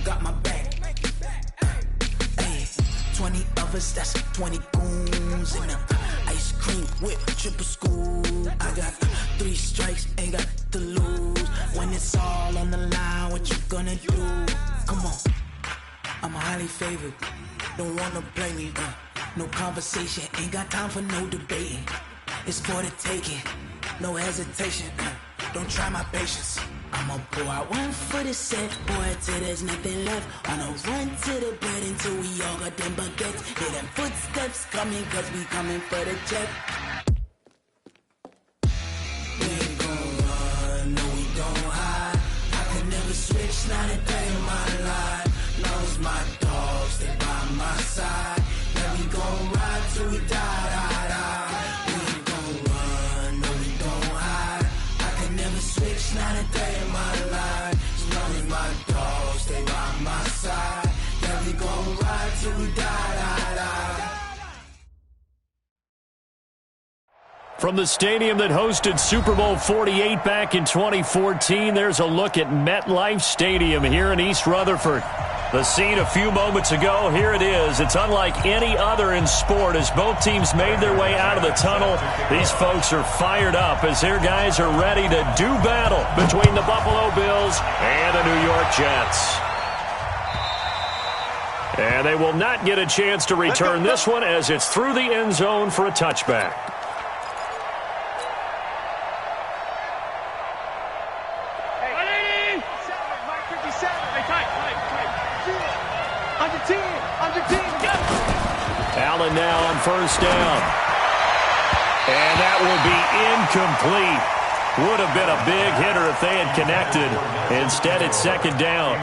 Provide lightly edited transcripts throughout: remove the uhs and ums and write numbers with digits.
got my back. Hey, 20 of us, that's 20 goons in the ice cream whip, triple scoop. I got 3 strikes, ain't got to lose. When it's all on the line, what you gonna do? Come on, I'm highly favored. Don't wanna play me, no conversation, ain't got time for no debating. It's for the taking, no hesitation. Don't try my patience. I'ma pour out one for the set, boy, till there's nothing left. On a run to the bread until we all got them baguettes. Hear them footsteps coming, cause we coming for the check. We ain't gon' run, no we don't hide. I can never switch, not a day in my life. Long as my dogs stay by my side. Now we gon' ride till we die, die, die. We ain't gon' run, no we don't hide. I can never switch, not a day in my life. As long as my dogs stay by my side. Now we gon' ride till we die, die, die. From the stadium that hosted Super Bowl 48 back in 2014, there's a look at MetLife Stadium here in East Rutherford. The scene a few moments ago, here it is. It's unlike any other in sport as both teams made their way out of the tunnel. These folks are fired up as their guys are ready to do battle between the Buffalo Bills and the New York Jets. And they will not get a chance to return this one as it's through the end zone for a touchback. Allen now on first down. And that will be incomplete. Would have been a big hitter if they had connected. Instead, it's second down.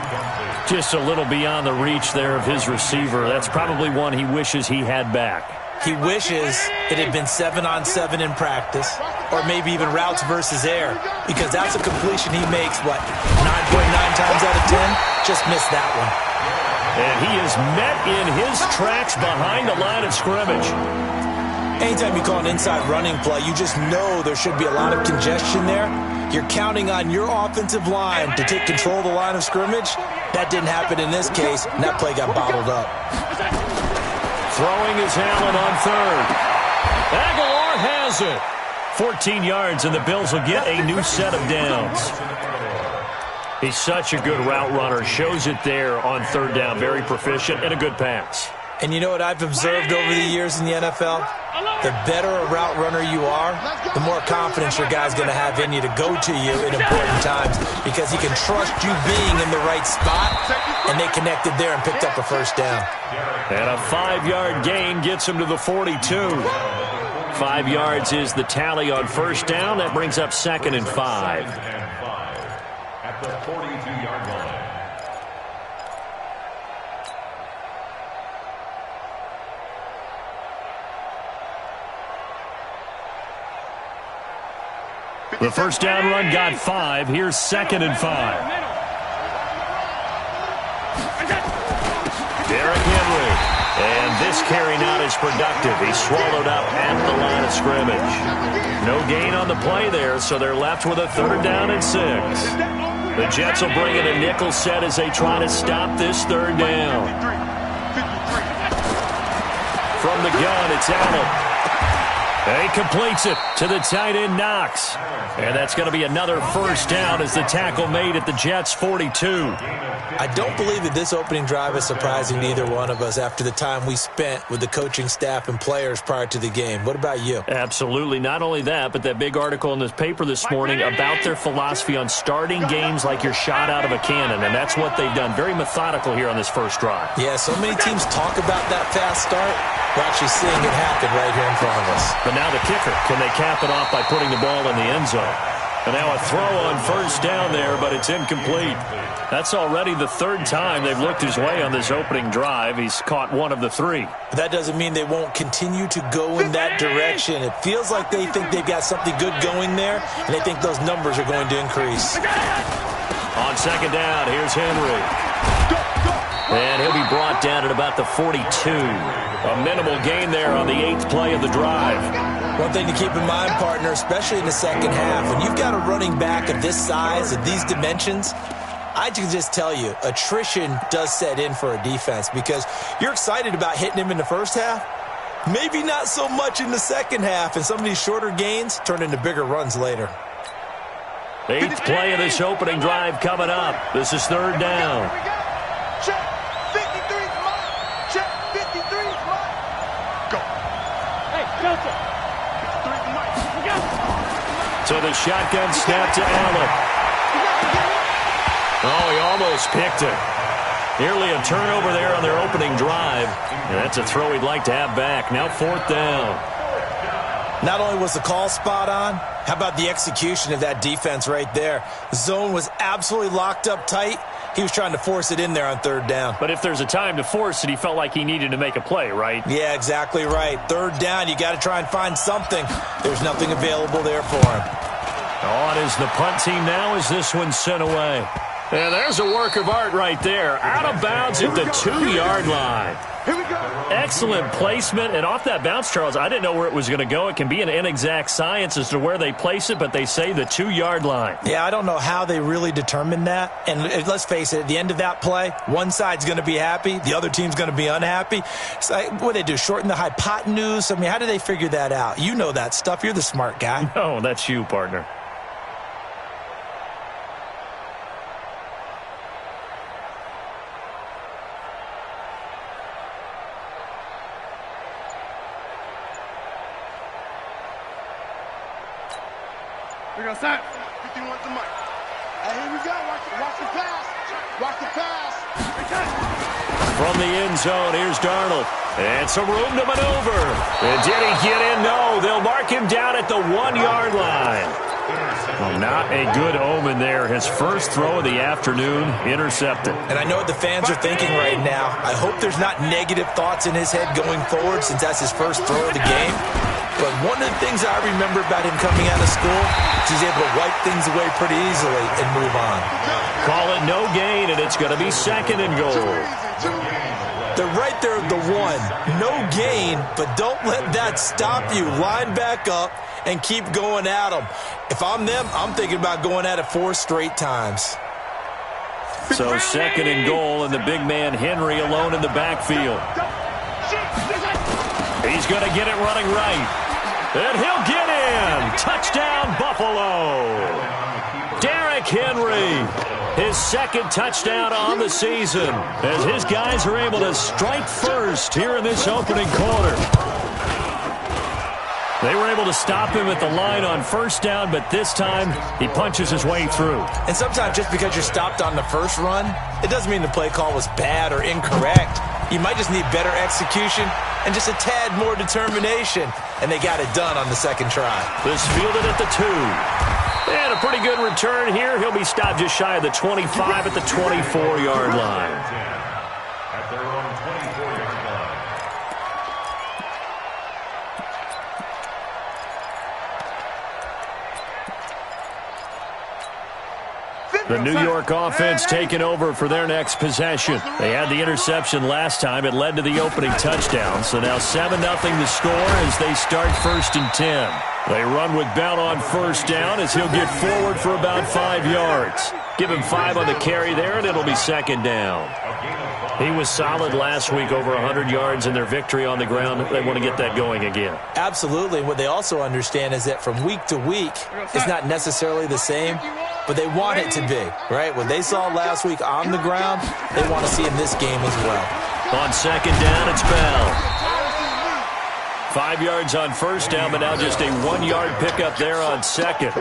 Just a little beyond the reach there of his receiver. That's probably one he wishes he had back. He wishes it had been 7-on-7 in practice, or maybe even routes versus air, because that's a completion he makes, 9.9 times out of 10? Just missed that one. And he is met in his tracks behind the line of scrimmage. Anytime you call an inside running play, you just know there should be a lot of congestion there. You're counting on your offensive line to take control of the line of scrimmage. That didn't happen in this case, and that play got bottled up. Throwing is Allen on third. Aguilar has it. 14 yards, and the Bills will get a new set of downs. He's such a good route runner. Shows it there on third down. Very proficient and a good pass. And you know what I've observed over the years in the NFL? The better a route runner you are, the more confidence your guy's going to have in you to go to you in important times because he can trust you being in the right spot, and they connected there and picked up a first down. And a 5-yard gain gets him to the 42. 5 yards is the tally on first down. That brings up 2nd and 5. At the 42-yard line. The first down run got 5. Here's 2nd and 5. Derrick Henry. And this carry not as productive. He's swallowed up at the line of scrimmage. No gain on the play there, so they're left with a 3rd down and 6. The Jets will bring in a nickel set as they try to stop this 3rd down. From the gun, it's Allen. And he completes it to the tight end, Knox. And that's going to be another first down as the tackle made at the Jets' 42. I don't believe that this opening drive is surprising to either one of us after the time we spent with the coaching staff and players prior to the game. What about you? Absolutely. Not only that, but that big article in this paper this morning about their philosophy on starting games like you're shot out of a cannon, and that's what they've done. Very methodical here on this first drive. Yeah, so many teams talk about that fast start. We're actually seeing it happen right here in front of us. But now the kicker, can they cap it off by putting the ball in the end zone? And now a throw on first down there, but it's incomplete. That's already the 3rd time they've looked his way on this opening drive. He's caught 1 of the 3. But that doesn't mean they won't continue to go in that direction. It feels like they think they've got something good going there, and they think those numbers are going to increase. On 2nd down, here's Henry. And he'll be brought down at about the 42. A minimal gain there on the 8th play of the drive. One thing to keep in mind, partner, especially in the second half, when you've got a running back of this size, of these dimensions, I can just tell you, attrition does set in for a defense because you're excited about hitting him in the first half. Maybe not so much in the second half, and some of these shorter gains turn into bigger runs later. 8th play of this opening drive coming up. This is 3rd down. Check 53's mine. Check 53's mine. Go. Hey, Delta. 53's mine. We got it. So the shotgun snap to Allen. Oh, he almost picked it. Nearly a turnover there on their opening drive. And that's a throw he'd like to have back. Now 4th down. Not only was the call spot on, how about the execution of that defense right there? The zone was absolutely locked up tight. He was trying to force it in there on 3rd down. But if there's a time to force it, he felt like he needed to make a play, right? Yeah, exactly right. 3rd down, you got to try and find something. There's nothing available there for him. On is the punt team now as this one's sent away. And there's a work of art right there. Out of bounds at the 2-yard line. Here we go. Excellent placement. And off that bounce, Charles, I didn't know where it was going to go. It can be an inexact science as to where they place it, but they say the 2-yard line. Yeah, I don't know how they really determined that. And let's face it, at the end of that play, one side's going to be happy, the other team's going to be unhappy. So what do they do, shorten the hypotenuse? I mean, how do they figure that out? You know that stuff. You're the smart guy. No, that's you, partner. We're going to start. 51 the mic. Hey, here we go. Watch the pass. Watch the pass. From the end zone, here's Darnold. And some room to maneuver. And did he get in? No, they'll mark him down at the 1-yard line. Well, not a good omen there. His first throw of the afternoon, intercepted. And I know what the fans are thinking right now. I hope there's not negative thoughts in his head going forward since that's his first throw of the game. But one of the things I remember about him coming out of school is he's able to wipe things away pretty easily and move on. Call it no gain, and it's going to be 2nd and goal. They're right there at the 1. No gain, but don't let that stop you. Line back up and keep going at them. If I'm them, I'm thinking about going at it 4 straight times. So 2nd and goal, and the big man Henry alone in the backfield. He's going to get it running right. And he'll get in. Touchdown, Buffalo. Derrick Henry, his 2nd touchdown on the season, as his guys are able to strike first here in this opening quarter. They were able to stop him at the line on 1st down, but this time he punches his way through. And sometimes just because you're stopped on the first run, it doesn't mean the play call was bad or incorrect. You might just need better execution and just a tad more determination, and they got it done on the 2nd try. This fielded at the 2. And a pretty good return here. He'll be stopped just shy of the 25 at the 24-yard line. At their own 24-yard line. The New York offense taking over for their next possession. They had the interception last time. It led to the opening touchdown. So now 7-0 the score as they start 1st and 10. They run with Bell on 1st down as he'll get forward for about 5 yards. Give him 5 on the carry there, and it'll be 2nd down. He was solid last week, over 100 yards in their victory on the ground. They want to get that going again. Absolutely. What they also understand is that from week to week, it's not necessarily the same, but they want it to be, right? What they saw last week on the ground, they want to see in this game as well. On 2nd down, it's Bell. 5 yards on 1st down, but now just a 1-yard pickup there on 2nd.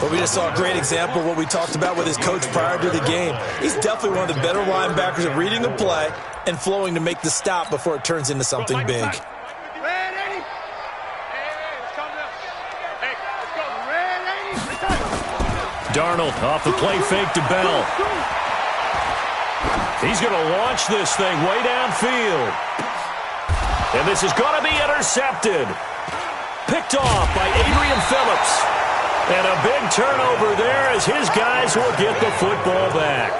But we just saw a great example of what we talked about with his coach prior to the game. He's definitely one of the better linebackers at reading a play and flowing to make the stop before it turns into something big. Darnold off the play fake to Bell. He's going to launch this thing way downfield. And this is going to be intercepted. Picked off by Adrian Phillips. And a big turnover there as his guys will get the football back.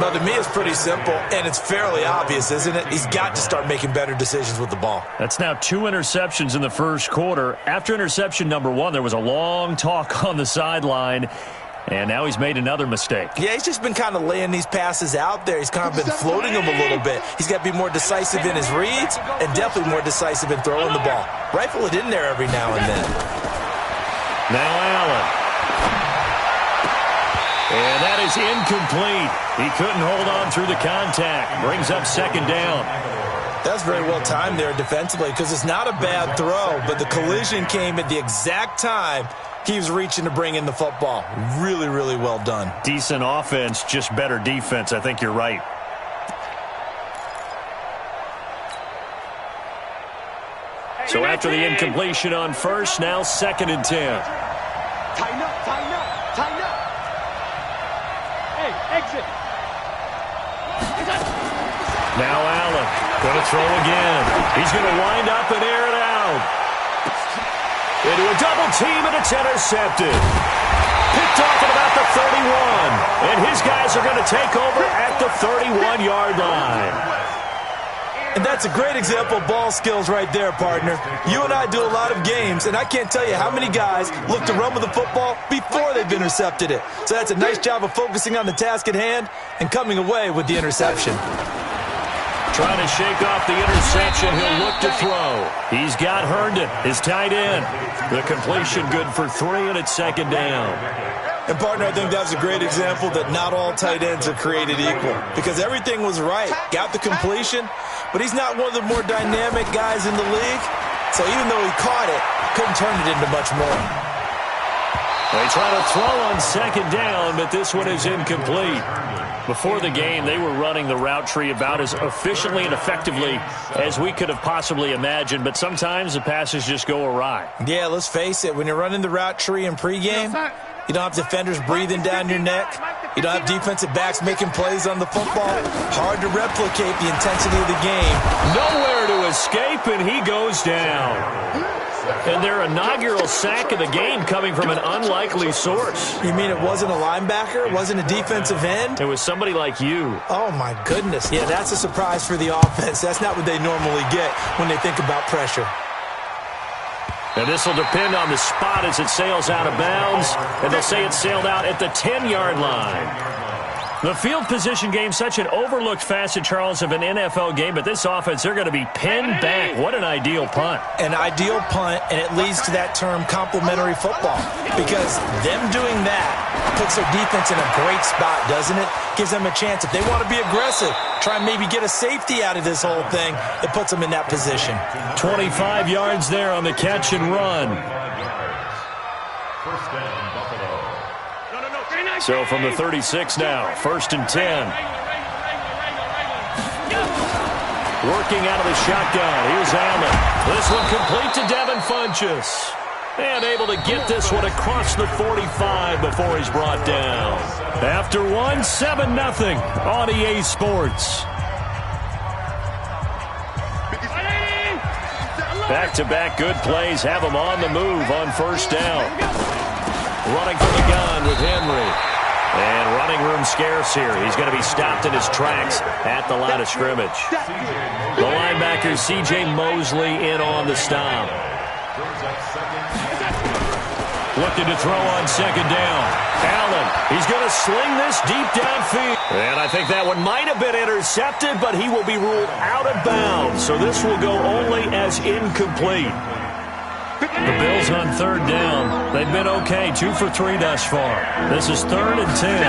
But to me, it's pretty simple, and it's fairly obvious, isn't it? He's got to start making better decisions with the ball. That's now 2 interceptions in the first quarter. After interception number 1, there was a long talk on the sideline. And now he's made another mistake. Yeah, he's just been kind of laying these passes out there. He's kind of been floating them a little bit. He's got to be more decisive in his reads and definitely more decisive in throwing the ball. Rifle it in there every now and then. Now Allen. And that is incomplete. He couldn't hold on through the contact. Brings up second down. That was very well timed there defensively because it's not a bad throw, but the collision came at the exact time he was reaching to bring in the football. Really, really well done. Decent offense, just better defense. I think you're right. So after the incompletion on first, now 2nd and 10. Tighten up, tighten up, tighten up. Hey, exit. Now Allen going to throw again. He's going to wind up and air it out. Into a double team, and it's intercepted. Picked off at about the 31. And his guys are going to take over at the 31-yard line. And that's a great example of ball skills right there, partner. You and I do a lot of games, and I can't tell you how many guys look to run with the football before they've intercepted it. So that's a nice job of focusing on the task at hand and coming away with the interception. Trying to shake off the interception. He'll look to throw. He's got Herndon, his tight end. The completion good for 3, and it's 2nd down. And, partner, I think that's a great example that not all tight ends are created equal because everything was right. Got the completion, but he's not one of the more dynamic guys in the league. So even though he caught it, couldn't turn it into much more. They try to throw on 2nd down, but this one is incomplete. Before the game, they were running the route tree about as efficiently and effectively as we could have possibly imagined, but sometimes the passes just go awry. Yeah, let's face it. When you're running the route tree in pregame, you don't have defenders breathing down your neck. You don't have defensive backs making plays on the football. Hard to replicate the intensity of the game. Nowhere to escape, and he goes down. And their inaugural sack of the game coming from an unlikely source. You mean it wasn't a linebacker? It wasn't a defensive end? It was somebody like you. Oh, my goodness. Yeah, that's a surprise for the offense. That's not what they normally get when they think about pressure. And this will depend on the spot as it sails out of bounds. And they'll say it sailed out at the 10-yard line. The field position game, such an overlooked facet, Charles, of an NFL game. But this offense, they're going to be pinned back. What an ideal punt. An ideal punt, and it leads to that term complementary football. Because them doing that puts their defense in a great spot, doesn't it? Gives them a chance. If they want to be aggressive, try and maybe get a safety out of this whole thing, it puts them in that position. 25 yards there on the catch and run. First down, Buffalo. So from the 36 now, 1st and 10. Working out of the shotgun. Here's Allen. This one complete to Devin Funchess. And able to get this one across the 45 before he's brought down. After one, 7-0 on EA Sports. Back-to-back good plays have him on the move on 1st down. Running from the gun with Henry. And running room scarce here. He's going to be stopped in his tracks at the line of scrimmage. The linebacker, C.J. Mosley, in on the stop. Looking to throw on 2nd down. Allen, he's going to sling this deep downfield. And I think that one might have been intercepted, but he will be ruled out of bounds. So this will go only as incomplete. The Bills on 3rd down. They've been okay, 2 for 3 thus far. This is 3rd and 10.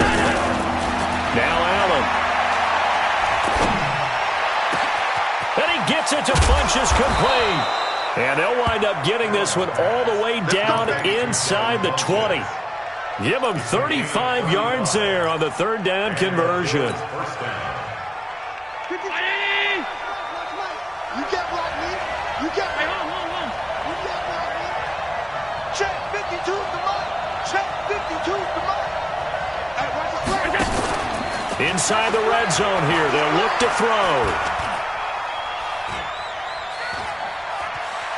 Now Allen. And he gets it to Funchess complete. And they'll wind up getting this one all the way down inside the 20. Give them 35 yards there on the 3rd down conversion. You get blocked, me. You get me. Check 52 to mine. Check 52 to mine. Hey, watch the play. Inside the red zone here. They'll look to throw.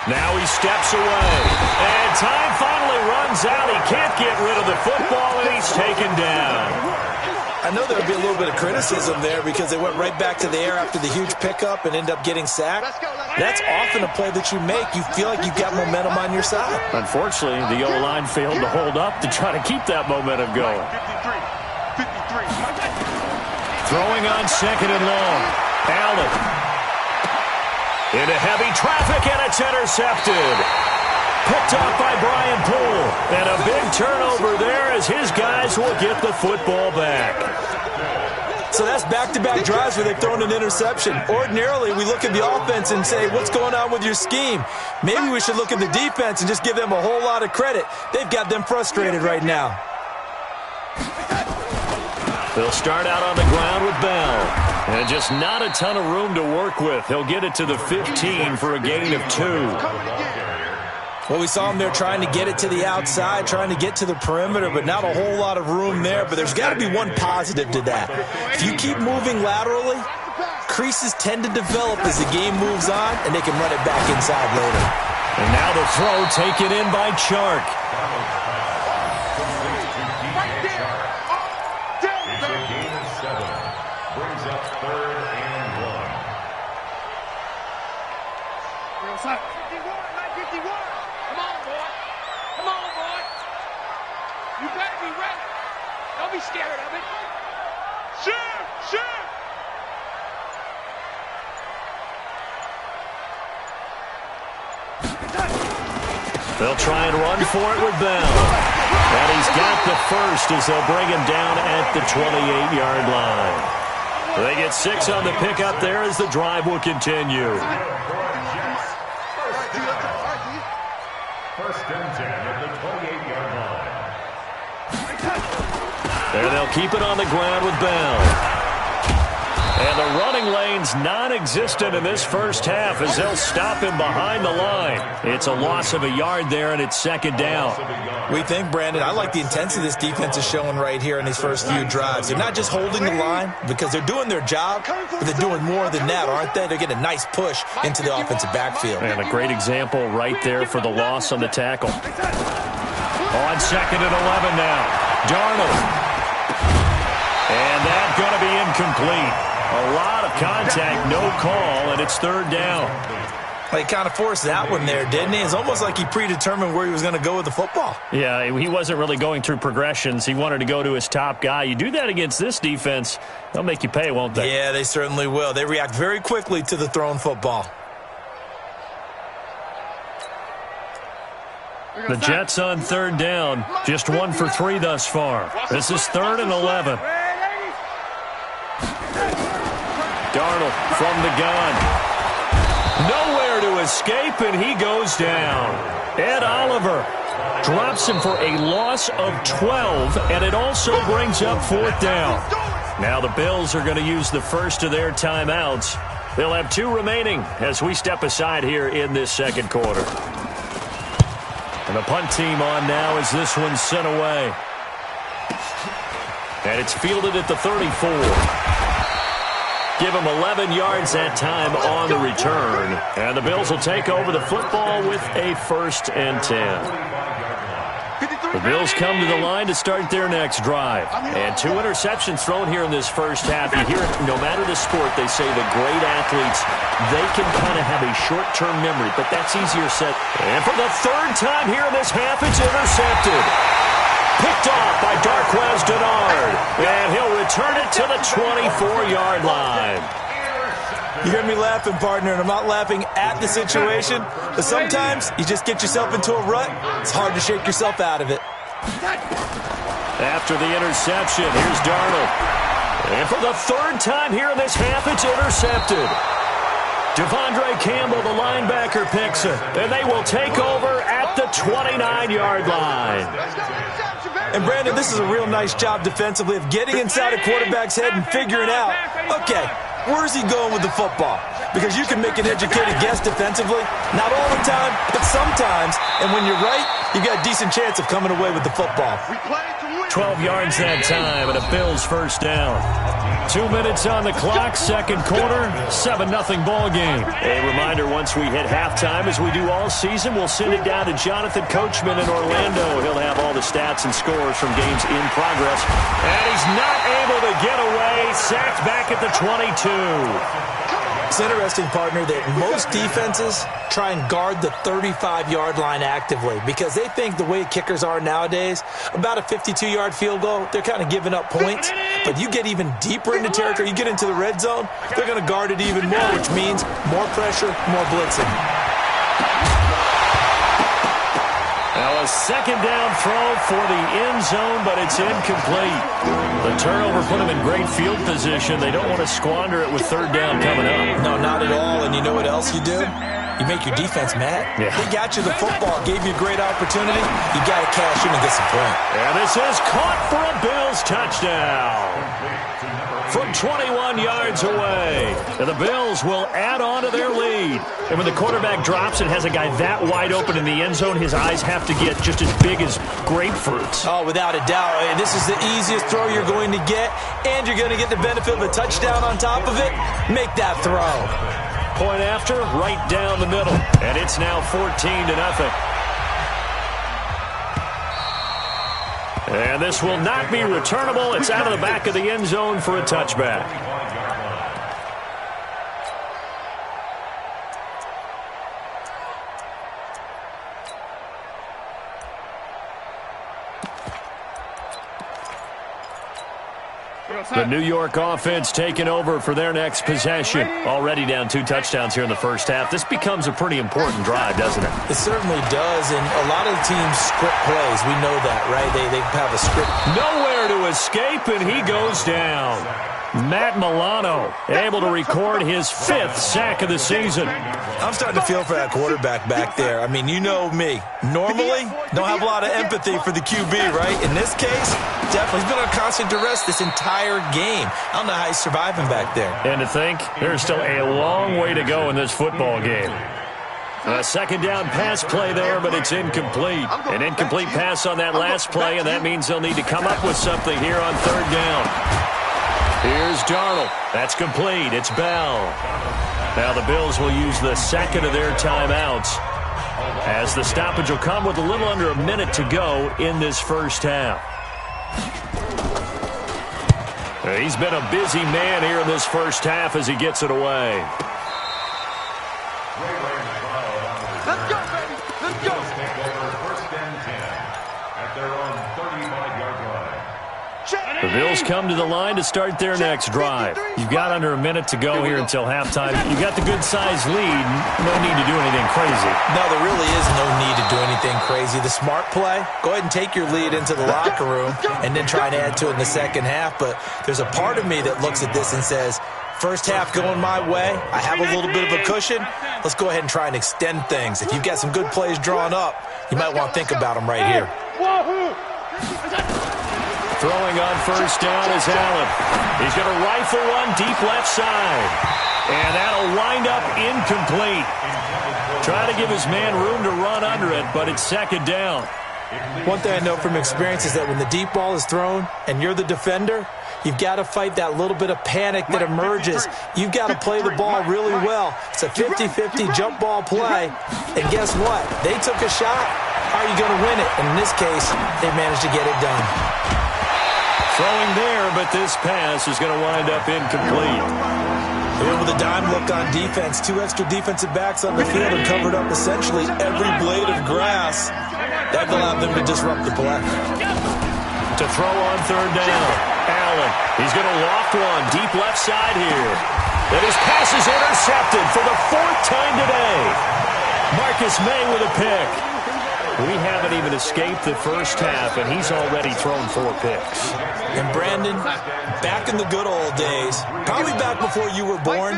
Now he steps away. And time finally runs out. He can't get rid of the football, and he's taken down. I know there would be a little bit of criticism there because they went right back to the air after the huge pickup and ended up getting sacked. That's often a play that you make. You feel like you've got momentum on your side. Unfortunately, the O-line failed to hold up to try to keep that momentum going. 53. Throwing on second and long. Allen. Into heavy traffic, and it's intercepted. Picked off by Brian Poole. And a big turnover there as his guys will get the football back. So that's back-to-back drives where they've thrown an interception. Ordinarily, we look at the offense and say, what's going on with your scheme? Maybe we should look at the defense and just give them a whole lot of credit. They've got them frustrated right now. They'll start out on the ground with Bell. And just not a ton of room to work with. He'll get it to the 15 for a gain of 2. Well, we saw him there trying to get it to the outside, trying to get to the perimeter, but not a whole lot of room there. But there's got to be one positive to that. If you keep moving laterally, creases tend to develop as the game moves on, and they can run it back inside later. And now the throw taken in by Chark. Brings up 3rd and 1. 51. Come on, boy. Come on, boy. You better be ready. Don't be scared of it. Shoot! They'll try and run for it with Bell. And he's got the first as they'll bring him down at the 28-yard line. They get 6 on the pickup there as the drive will continue. First and 10 at the 28-yard line. And they'll keep it on the ground with Bell. And the running lane's non-existent in this first half as they'll stop him behind the line. It's a loss of a yard there, and it's second down. We think, Brandon, I like the intensity this defense is showing right here in these first few drives. They're not just holding the line because they're doing their job, but they're doing more than that, aren't they? They're getting a nice push into the offensive backfield. And a great example right there for the loss on the tackle. On second and 11 now. Darnold. And that's going to be incomplete. A lot of contact, no call, and it's third down. Well, he kind of forced that one there, didn't he? It's almost like he predetermined where he was going to go with the football. Yeah, he wasn't really going through progressions. He wanted to go to his top guy. You do that against this defense, they'll make you pay, won't they? Yeah, they certainly will. They react very quickly to the thrown football. The Jets on third down, just 1 for 3 thus far. This is 3rd and 11. Darnold from the gun. Nowhere to escape, and he goes down. Ed Oliver drops him for a loss of 12, and it also brings up 4th down. Now the Bills are going to use the first of their timeouts. They'll have 2 remaining as we step aside here in this second quarter. And the punt team on now as this one's sent away. And it's fielded at the 34. Give him 11 yards that time on the return. And the Bills will take over the football with a 1st and 10. The Bills come to the line to start their next drive. And 2 interceptions thrown here in this first half. You hear it, no matter the sport, they say the great athletes, they can kind of have a short-term memory, but that's easier said. And for the 3rd time here in this half, it's intercepted. Picked off by Darquez Denard. And he'll return it to the 24-yard line. You hear me laughing, partner, and I'm not laughing at the situation, but sometimes you just get yourself into a rut. It's hard to shake yourself out of it. After the interception, here's Darnold. And for the 3rd time here in this half, it's intercepted. Devondre Campbell, the linebacker, picks it. And they will take over at the 29-yard line. And, Brandon, this is a real nice job defensively of getting inside a quarterback's head and figuring out, okay, where's he going with the football? Because you can make an educated guess defensively. Not all the time, but sometimes. And when you're right, you've got a decent chance of coming away with the football. 12 yards that time and a Bills first down. 2 minutes on the clock, second quarter, 7-0 ball game. A reminder, once we hit halftime, as we do all season, we'll send it down to Jonathan Coachman in Orlando. He'll have all the stats and scores from games in progress. And he's not able to get away. Sacked back at the 22. It's interesting, partner, that most defenses try and guard the 35-yard line actively because they think the way kickers are nowadays, about a 52-yard field goal, they're kind of giving up points. But you get even deeper into territory, you get into the red zone, they're going to guard it even more, which means more pressure, more blitzing. Now a second down throw for the end zone, but it's incomplete. The turnover put them in great field position. They don't want to squander it with third down coming up. No, not at all. And you know what else you do? You make your defense mad. Yeah. They got you the football, gave you a great opportunity. You got to cash in and get some points. And this is caught for a Bills touchdown from 21 yards away. And the Bills will add on to their lead. And when the quarterback drops and has a guy that wide open in the end zone, his eyes have to get just as big as grapefruits. Oh, without a doubt. And this is the easiest throw you're going to get, and you're going to get the benefit of a touchdown on top of it. Make that throw. Point after, right down the middle. And it's now 14-0. And this will not be returnable. It's out of the back of the end zone for a touchback. The New York offense taking over for their next possession. Already down 2 touchdowns here in the first half. This becomes a pretty important drive, doesn't it? It certainly does, and a lot of the teams script plays. We know that, right? They have a script. Nowhere to escape, and he goes down. Matt Milano able to record his 5th sack of the season. I'm starting to feel for that quarterback back there. I mean, you know me. Normally, don't have a lot of empathy for the QB, right? In this case, definitely. He's been on constant duress this entire game. I don't know how he's surviving back there. And to think, there's still a long way to go in this football game. A second down pass play there, but it's incomplete. An incomplete pass on that last play, and that means they'll need to come up with something here on third down. Here's Darnold. That's complete. It's Bell. Now the Bills will use the second of their timeouts as the stoppage will come with a little under a minute to go in this first half. He's been a busy man here in this first half as he gets it away. Let's go, baby. Let's go. Take over first and 10 at their own 35-yard line. The Bills come to the line to start their next drive. You've got under a minute to go here until halftime. You've got the good-sized lead. No need to do anything crazy. No, there really is no need to do anything crazy. The smart play, go ahead and take your lead into the locker room and then try and add to it in the second half. But there's a part of me that looks at this and says, first half going my way, I have a little bit of a cushion. Let's go ahead and try and extend things. If you've got some good plays drawn up, you might want to think about them right here. Throwing on first down is Allen. He's going to rifle one deep left side. And that'll wind up incomplete. Try to give his man room to run under it, but it's second down. One thing I know from experience is that when the deep ball is thrown and you're the defender, you've got to fight that little bit of panic that emerges. You've got to play the ball really well. It's a 50-50 jump ball play. And guess what? They took a shot. How are you going to win it? And in this case, they managed to get it done. Throwing there, but this pass is going to wind up incomplete. They went with a dime look on defense. 2 extra defensive backs on the field and covered up essentially every blade of grass. That allowed them to disrupt the play. To throw on third down, Allen. He's going to loft one deep left side here. And his pass is intercepted for the 4th time today. Marcus May with a pick. We haven't even escaped the first half, and he's already thrown 4 picks. And Brandon, back in the good old days, probably back before you were born,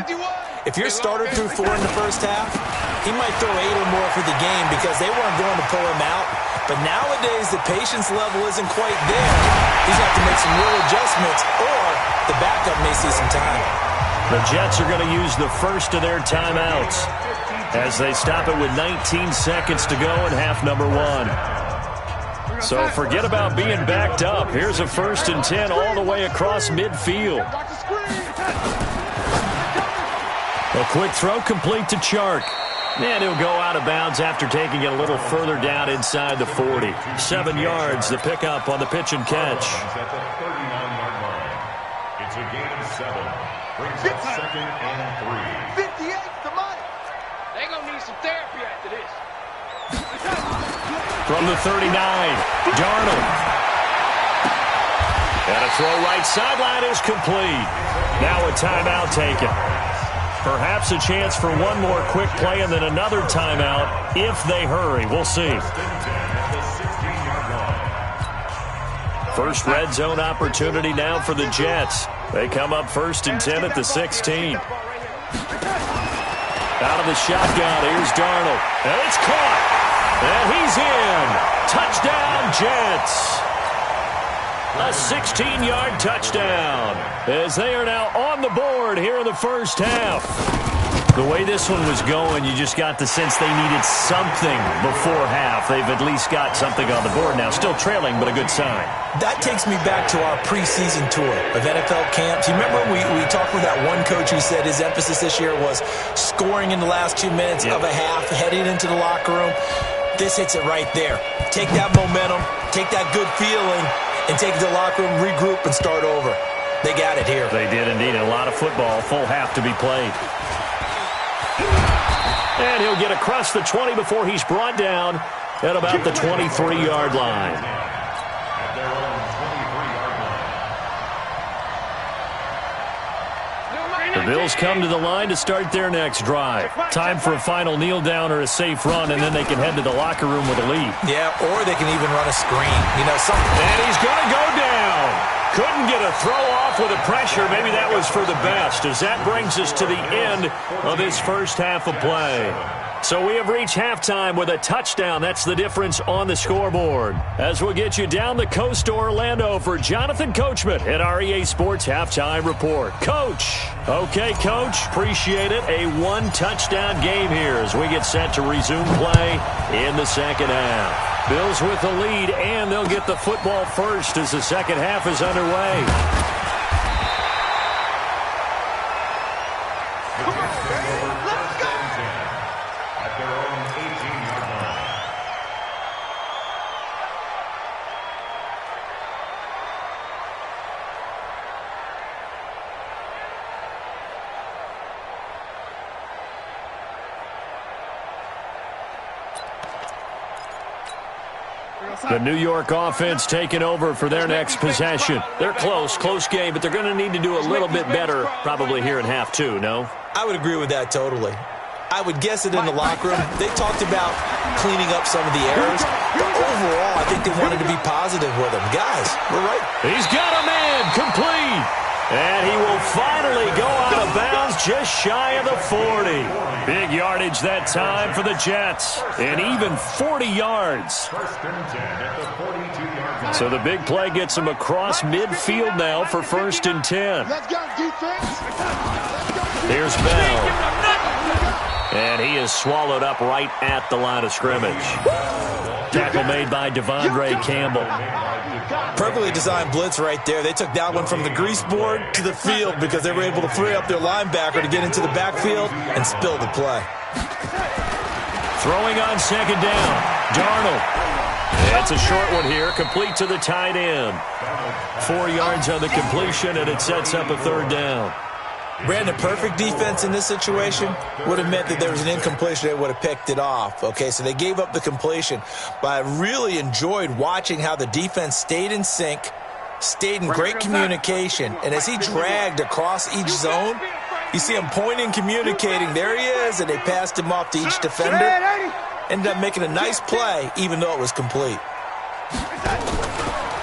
if your starter threw 4 in the first half, he might throw 8 or more for the game because they weren't going to pull him out. But nowadays, the patience level isn't quite there. He's got to make some real adjustments, or the backup may see some time. The Jets are going to use the first of their timeouts as they stop it with 19 seconds to go in half number 1. So forget about being backed up. Here's a 1st and 10 all the way across midfield. A quick throw complete to Chark. And he'll go out of bounds after taking it a little further down inside the 40. 7 yards, the pickup on the pitch and catch. to game 7. Brings up 2nd and 3. 58's the money. They're going to need some therapy after this. From the 39, Darnold. And a throw right sideline is complete. Now a timeout taken. Perhaps a chance for one more quick play and then another timeout if they hurry. We'll see. First red zone opportunity now for the Jets. They come up 1st and 10 at the 16. Out of the shotgun, here's Darnold. And it's caught. And he's in. Touchdown, Jets. A 16-yard touchdown as they are now on the board here in the first half. The way this one was going, you just got the sense they needed something before half. They've at least got something on the board now. Still trailing, but a good sign. That takes me back to our preseason tour of NFL camps. You remember we talked with that one coach who said his emphasis this year was scoring in the last 2 minutes of a half, heading into the locker room. This hits it right there. Take that momentum, take that good feeling, and take it to the locker room, regroup, and start over. They got it here. They did indeed. A lot of football, full half to be played. And he'll get across the 20 before he's brought down at about the 23-yard line. At their own 23-yard line. The Bills come to the line to start their next drive. Time for a final kneel down or a safe run, and then they can head to the locker room with a lead. Yeah, or they can even run a screen. You know, something. And he's going to go down. Couldn't get a throw off with the pressure. Maybe that was for the best, as that brings us to the end of this first half of play. So we have reached halftime with a touchdown. That's the difference on the scoreboard. As we'll get you down the coast to Orlando for Jonathan Coachman at REA Sports Halftime Report. Coach. Okay, Coach. Appreciate it. A one-touchdown game here as we get set to resume play in the second half. Bills with the lead, and they'll get the football first as the second half is underway. At their own 18-yard line. The New York offense taking over for their next possession. They're close game, but they're going to need to do a little bit better probably here in half two, no? I would agree with that totally. I would guess it in the locker room. They talked about cleaning up some of the errors, but overall, I think they wanted to be positive with them. Guys, we're right. He's got a man complete. And he will finally go out of bounds just shy of the 40. Big yardage that time for the Jets. And even 40 yards. First and 10 at the 42-yard line. So the big play gets him across midfield now for 1st and 10. Let's go, defense. Here's Bell. And he is swallowed up right at the line of scrimmage. Tackle made by Devondre Campbell. Perfectly designed blitz right there. They took that one from the grease board to the field because they were able to free up their linebacker to get into the backfield and spill the play. Throwing on second down. Darnold. It's a short one here, complete to the tight end. 4 yards on the completion, and it sets up a third down. Brandon, perfect defense in this situation would have meant that there was an incompletion. They would have picked it off. Okay, so they gave up the completion. But I really enjoyed watching how the defense stayed in sync, stayed in great communication. And as he dragged across each zone, you see him pointing, communicating. There he is, and they passed him off to each defender. Ended up making a nice play, even though it was complete.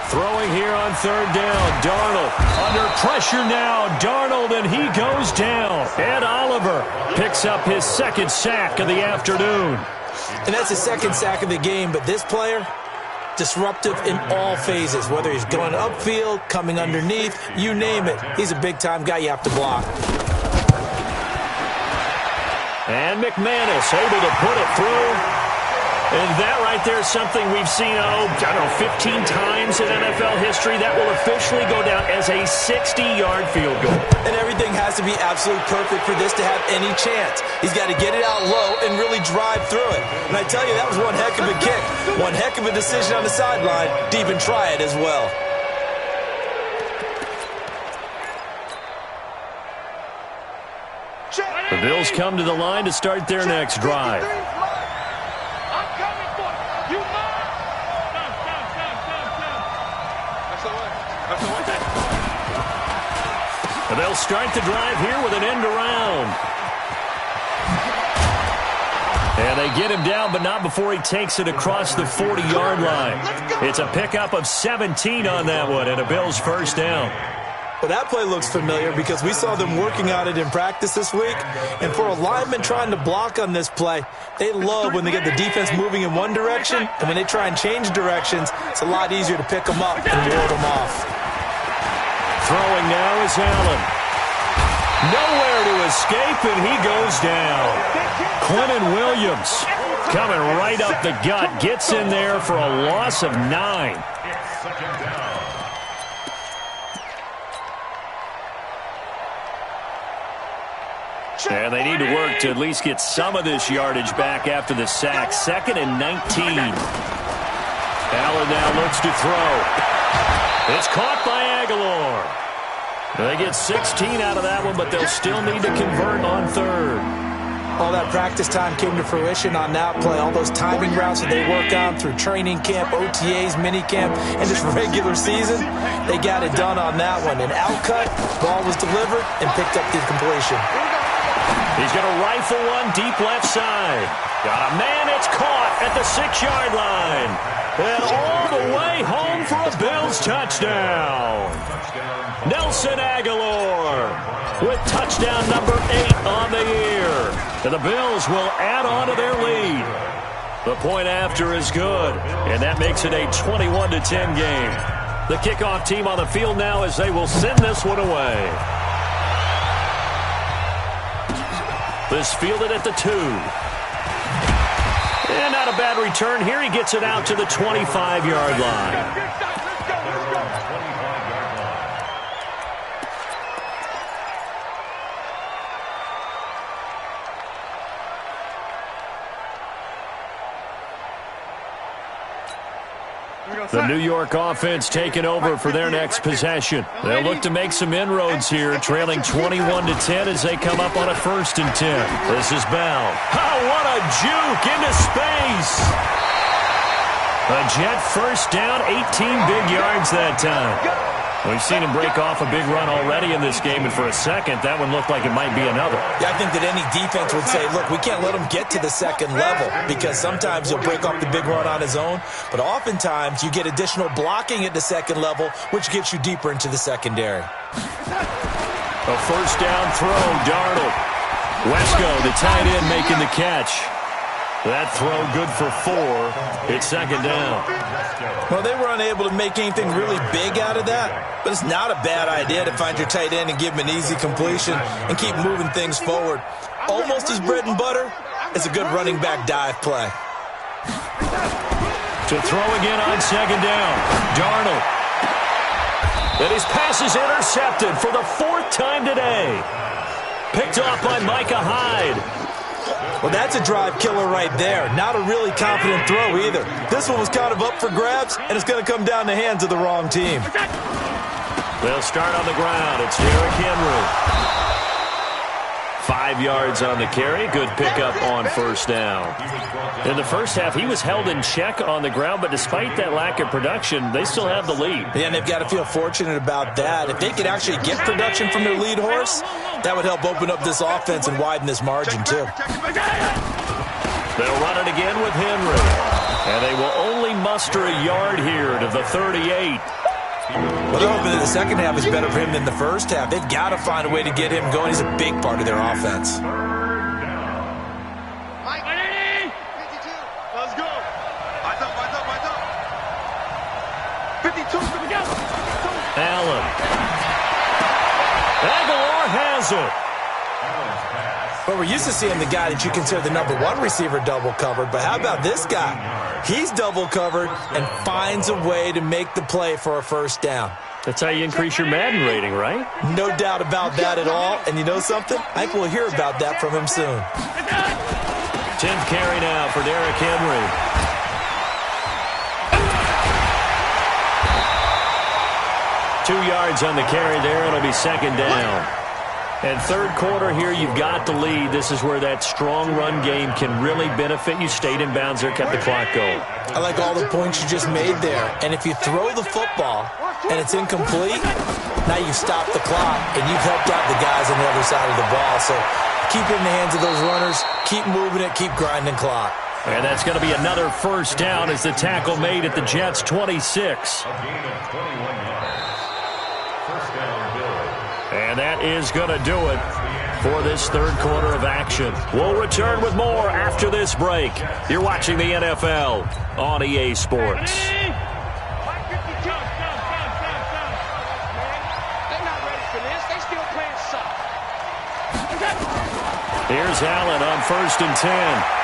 Throwing here on third down. Darnold under pressure now. Darnold, and he goes down. Ed Oliver picks up his second sack of the afternoon. And that's his second sack of the game, but this player, disruptive in all phases, whether he's going upfield, coming underneath, you name it. He's a big-time guy you have to block. And McManus able to put it through. And that right there is something we've seen, 15 times in NFL history. That will officially go down as a 60-yard field goal. And everything has to be absolutely perfect for this to have any chance. He's got to get it out low and really drive through it. And I tell you, that was one heck of a kick. One heck of a decision on the sideline to even try it as well. The Bills come to the line to start their next drive. I'm coming for you. You mine. And they'll start the drive here with an end around. And they get him down, but not before he takes it across the 40-yard line. It's a pickup of 17 on that one, and a Bills first down. Well, that play looks familiar because we saw them working on it in practice this week. And for a lineman trying to block on this play, they love when they get the defense moving in one direction, and when they try and change directions, it's a lot easier to pick them up and ward them off. Throwing now is Allen. Nowhere to escape, and he goes down. Quentin Williams coming right up the gut, gets in there for a loss of 9. And they need to work to at least get some of this yardage back after the sack. 2nd and 19. Allen now looks to throw. It's caught by Aguilar. They get 16 out of that one, but they'll still need to convert on 3rd. All that practice time came to fruition on that play. All those timing routes that they work on through training camp, OTAs, minicamp, and just regular season, they got it done on that one. An outcut, ball was delivered, and picked up the completion. He's going to rifle one deep left side. Got a man, it's caught at the 6-yard line. And all the way home for a Bills touchdown. Nelson Aguilar with touchdown number 8 on the year. And the Bills will add on to their lead. The point after is good, and that makes it a 21-10 game. The kickoff team on the field now as they will send this one away. This fielded at the 2. And not a bad return here. He gets it out to the 25-yard line. The New York offense taking over for their next possession. They'll look to make some inroads here, trailing 21-10 as they come up on a 1st and 10. This is Bell. Oh, what a juke into space. A Jet first down, 18 big yards that time. We've seen him break off a big run already in this game, and for a second, that one looked like it might be another. Yeah, I think that any defense would say, look, we can't let him get to the 2nd level because sometimes he'll break off the big run on his own, but oftentimes you get additional blocking at the 2nd level, which gets you deeper into the secondary. A first down throw, Darnold. Wesco, the tight end, making the catch. That throw good for 4. It's 2nd down. Well, they were unable to make anything really big out of that, but it's not a bad idea to find your tight end and give him an easy completion and keep moving things forward. Almost as bread and butter as a good running back dive play. To throw again on 2nd down. Darnold. And his pass is intercepted for the 4th time today. Picked off by Micah Hyde. Well, that's a drive killer right there. Not a really confident throw either. This one was kind of up for grabs, and it's going to come down the hands of the wrong team. They'll start on the ground. It's Derrick Henry. 5 yards on the carry. Good pickup on 1st down. In the first half, he was held in check on the ground, but despite that lack of production, they still have the lead. Yeah, and they've got to feel fortunate about that. If they could actually get production from their lead horse, that would help open up this offense and widen this margin, too. They'll run it again with Henry. And they will only muster a yard here to the 38. Well, they're hoping that the second half is better for him than the first half. They've got to find a way to get him going. He's a big part of their offense. Mike, 52. Let's go. Eyes up. 52. Come again. Allen. Aguilar has it. Well, we're used to seeing the guy that you consider the number 1 receiver double covered, but how about this guy? He's double covered and finds a way to make the play for a 1st down. That's how you increase your Madden rating, right? No doubt about that at all. And you know something? I think we'll hear about that from him soon. 10th carry now for Derrick Henry. $2 yards on the carry there. It'll be 2nd down. And third quarter here, you've got the lead. This is where that strong run game can really benefit you. Stayed in bounds there, kept the clock going. I like all the points you just made there. And if you throw the football and it's incomplete, now you stop the clock and you've helped out the guys on the other side of the ball. So keep it in the hands of those runners. Keep moving it. Keep grinding clock. And that's going to be another first down as the tackle made at the Jets' 26. A gain of 21 yards. First down, Bills. And that is going to do it for this third quarter of action. We'll return with more after this break. You're watching the NFL on EA Sports. They're not ready for this. They still playing soft. Here's Allen on 1st and 10.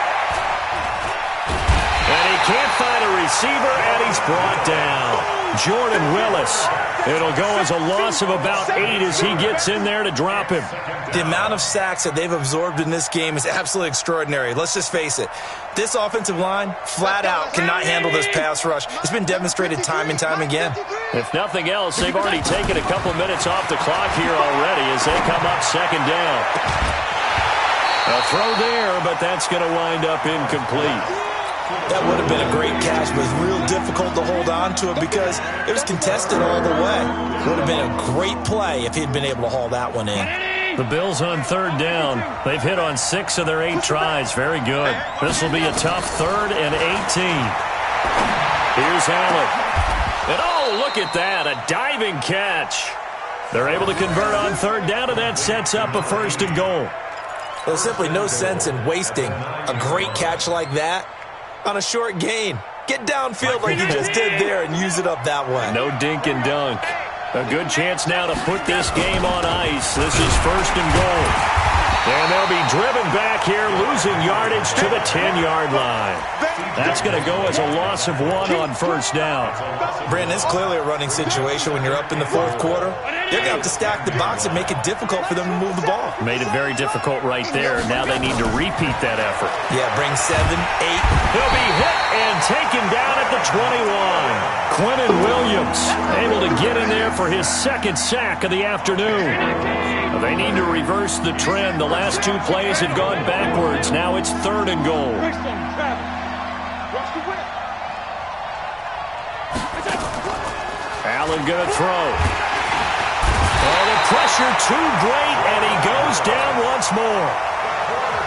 And he can't find a receiver, and he's brought down. Jordan Willis. It'll go as a loss of about 8 as he gets in there to drop him. The amount of sacks that they've absorbed in this game is absolutely extraordinary. Let's just face it. This offensive line, flat out, cannot handle this pass rush. It's been demonstrated time and time again. If nothing else, they've already taken a couple minutes off the clock here already as they come up second down. A throw there, but that's going to wind up incomplete. That would have been a great catch, but it's real difficult to hold on to it because it was contested all the way. Would have been a great play if he'd been able to haul that one in. The Bills on third down. They've hit on 6 of their 8 tries. Very good. This will be a tough 3rd and 18. Here's Allen. And oh, look at that. A diving catch. They're able to convert on third down, and that sets up a 1st and goal. There's simply no sense in wasting a great catch like that on a short gain. Get downfield like you just did there and use it up that way. No dink and dunk. A good chance now to put this game on ice. This is 1st and goal. And they'll be driven back here, losing yardage to the 10-yard line. That's going to go as a loss of 1 on 1st down. Brandon, it's clearly a running situation when you're up in the 4th quarter. They're going to have to stack the box and make it difficult for them to move the ball. Made it very difficult right there. Now they need to repeat that effort. Yeah, bring 7, 8. He'll be hit and taken down at the 21. Quinnen Williams able to get in there for his 2nd sack of the afternoon. They need to reverse the trend. The last 2 plays have gone backwards. Now it's 3rd and goal. Allen going to throw. Oh, the pressure too great, and he goes down once more.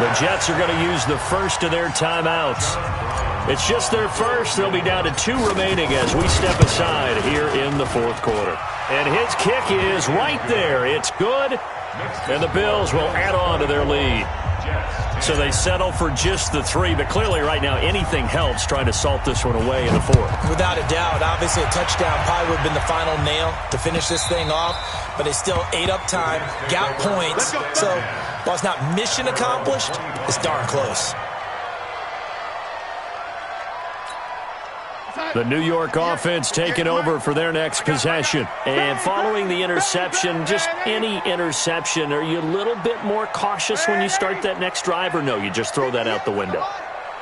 The Jets are going to use the first of their timeouts. It's just their first. They'll be down to 2 remaining as we step aside here in the 4th quarter. And his kick is right there. It's good, and the Bills will add on to their lead. So they settle for just the 3, but clearly right now anything helps trying to salt this one away in the 4th. Without a doubt, obviously a touchdown probably would have been the final nail to finish this thing off, but they still ate up time, got points. So while it's not mission accomplished, it's darn close. The New York offense taking over for their next possession. And following the interception, just any interception, are you a little bit more cautious when you start that next drive, or no, you just throw that out the window?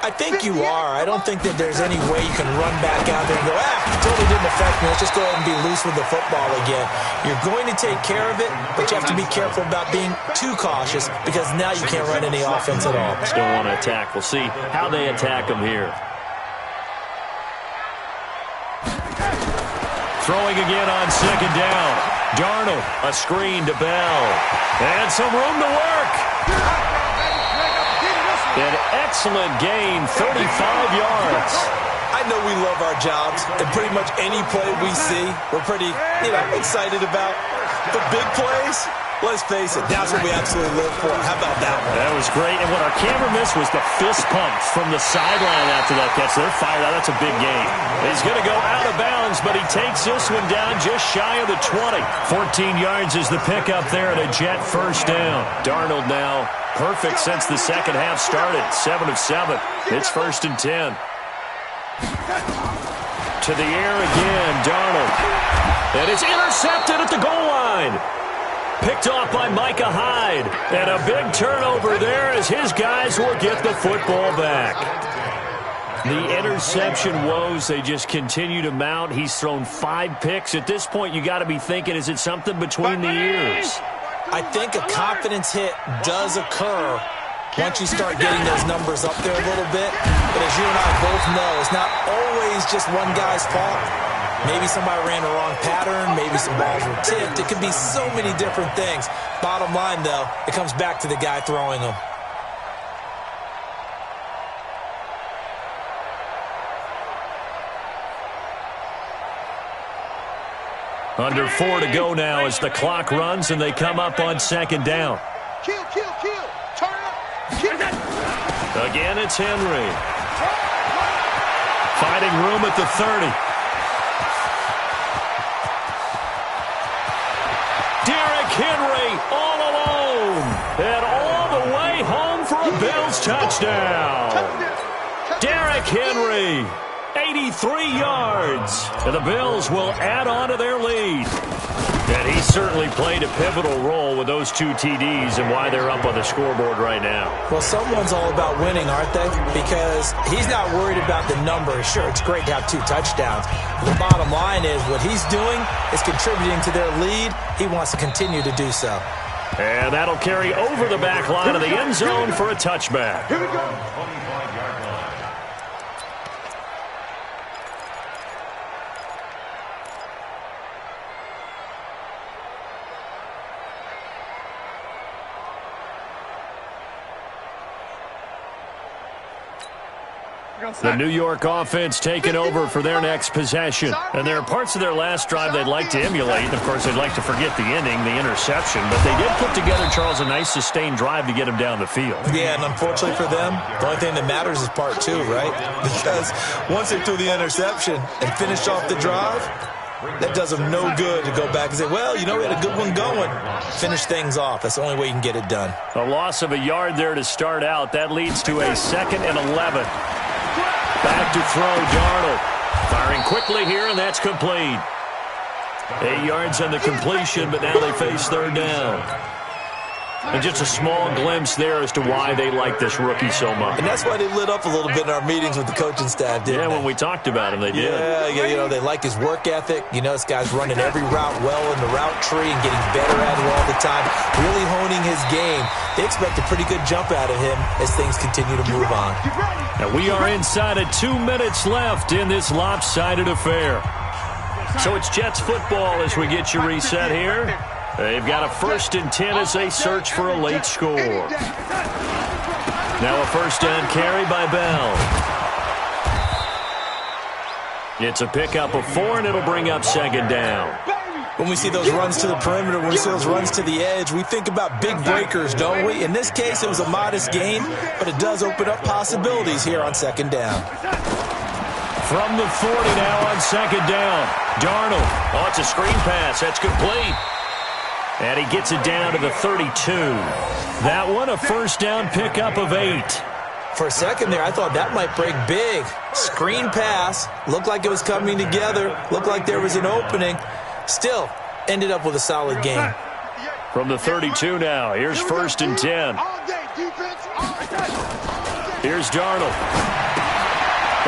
I think you are. I don't think that there's any way you can run back out there and go, totally didn't affect me. Let's just go ahead and be loose with the football again. You're going to take care of it, but you have to be careful about being too cautious because now you can't run any offense at all. Still want to attack. We'll see how they attack them here. Throwing again on 2nd down. Darnold, a screen to Bell. And some room to work. An excellent gain, 35 yards. I know we love our jobs, and pretty much any play we see, we're pretty, excited about. But big plays, let's face it, that's what we absolutely live for. How about that one? That was great. And what our camera missed was the fist pump from the sideline after that catch. They're fired out. That's a big gain. He's going to go out of bounds, but he takes this one down just shy of the 20. 14 yards is the pickup there at a Jet 1st down. Darnold now perfect since the second half started. 7 of 7. It's 1st and 10. To the air again, Darnold. And it's intercepted at the goal line. Picked off by Micah Hyde. And a big turnover there as his guys will get the football back. The interception woes, they just continue to mount. He's thrown 5 picks. At this point, you got to be thinking, is it something between the ears? I think a confidence hit does occur once you start getting those numbers up there a little bit. But as you and I both know, it's not always just one guy's fault. Maybe somebody ran the wrong pattern. Maybe some balls were tipped. It could be so many different things. Bottom line, though, it comes back to the guy throwing them. Under 4 to go now as the clock runs and they come up on second down. Kill, kill, kill. Turn up. Kill. Again, it's Henry. Finding room at the 30. Derrick Henry all alone. And all the way home for a Bills touchdown. Derrick Henry. 83 yards. And the Bills will add on to their lead. And he certainly played a pivotal role with those 2 TDs and why they're up on the scoreboard right now. Well, someone's all about winning, aren't they? Because he's not worried about the numbers. Sure, it's great to have 2 touchdowns. The bottom line is what he's doing is contributing to their lead. He wants to continue to do so. And that'll carry over the back line of the end zone for a touchback. Here we go. The New York offense taking over for their next possession. And there are parts of their last drive they'd like to emulate. And, of course, they'd like to forget the ending, the interception. But they did put together, Charles, a nice sustained drive to get him down the field. Yeah, and unfortunately for them, the only thing that matters is part 2, right? Because once they threw the interception and finished off the drive, that does them no good to go back and say, well, you know, we had a good one going. Finish things off. That's the only way you can get it done. A loss of a yard there to start out. That leads to a 2nd and 11. Back to throw, Darnold. Firing quickly here, and that's complete. 8 yards on the completion, but now they face 3rd down. And just a small glimpse there as to why they like this rookie so much. And that's why they lit up a little bit in our meetings with the coaching staff, didn't they? Yeah, when we talked about him, they did. Yeah, you know, they like his work ethic. You know, this guy's running every route well in the route tree and getting better at it all the time, really honing his game. They expect a pretty good jump out of him as things continue to move on. And we are inside of 2 minutes left in this lopsided affair. So it's Jets football as we get you reset here. They've got a 1st and 10 as they search for a late score. Now a 1st down carry by Bell. It's a pickup of 4, and it'll bring up 2nd down. When we see those runs to the perimeter, when we see those runs to the edge, we think about big breakers, don't we? In this case, it was a modest gain, but it does open up possibilities here on 2nd down. From the 40 now on 2nd down. Darnold. Oh, it's a screen pass. That's complete. And he gets it down to the 32. That one, a 1st down pickup of 8. For a second there, I thought that might break big. Screen pass. Looked like it was coming together. Looked like there was an opening. Still, ended up with a solid game. From the 32 now, here's 1st and 10. Here's Darnold.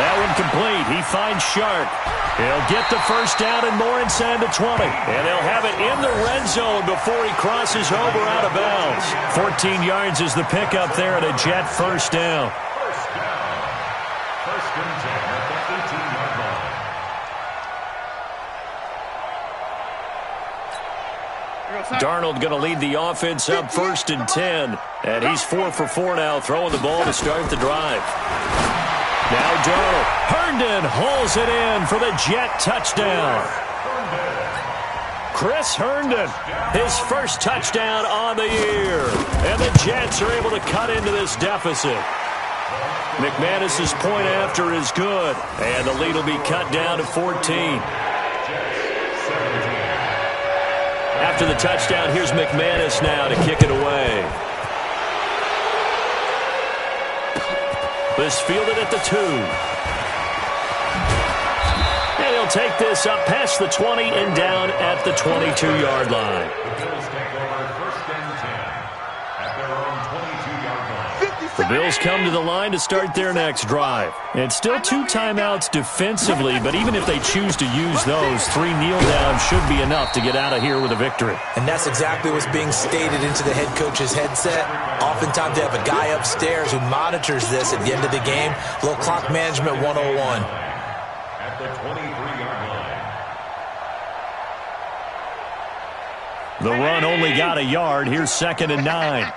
That one complete. He finds Sharp. He'll get the 1st down and more inside the 20. And they'll have it in the red zone before he crosses over out of bounds. 14 yards is the pickup there at a Jet 1st down. 1st and 10 at the 18-yard line. Darnold going to lead the offense up 1st and 10. And he's 4 for 4 now, throwing the ball to start the drive. Now Darnold. Herndon hauls it in for the Jet touchdown. Chris Herndon, his 1st touchdown on the year. And the Jets are able to cut into this deficit. McManus's point after is good. And the lead will be cut down to 14. After the touchdown, here's McManus now to kick it away. This fielded at the 2. And he'll take this up past the 20 and down at the 22-yard line. The Bills take over 1st and 10 at their own 22-yard line. 50 The Bills come to the line to start their next drive. It's still 2 timeouts defensively, but even if they choose to use those, 3 kneel downs should be enough to get out of here with a victory. And that's exactly what's being stated into the head coach's headset. Oftentimes they have a guy upstairs who monitors this at the end of the game. A little clock management 101. At the 23-yard line. The run only got a yard. Here's 2nd and 9.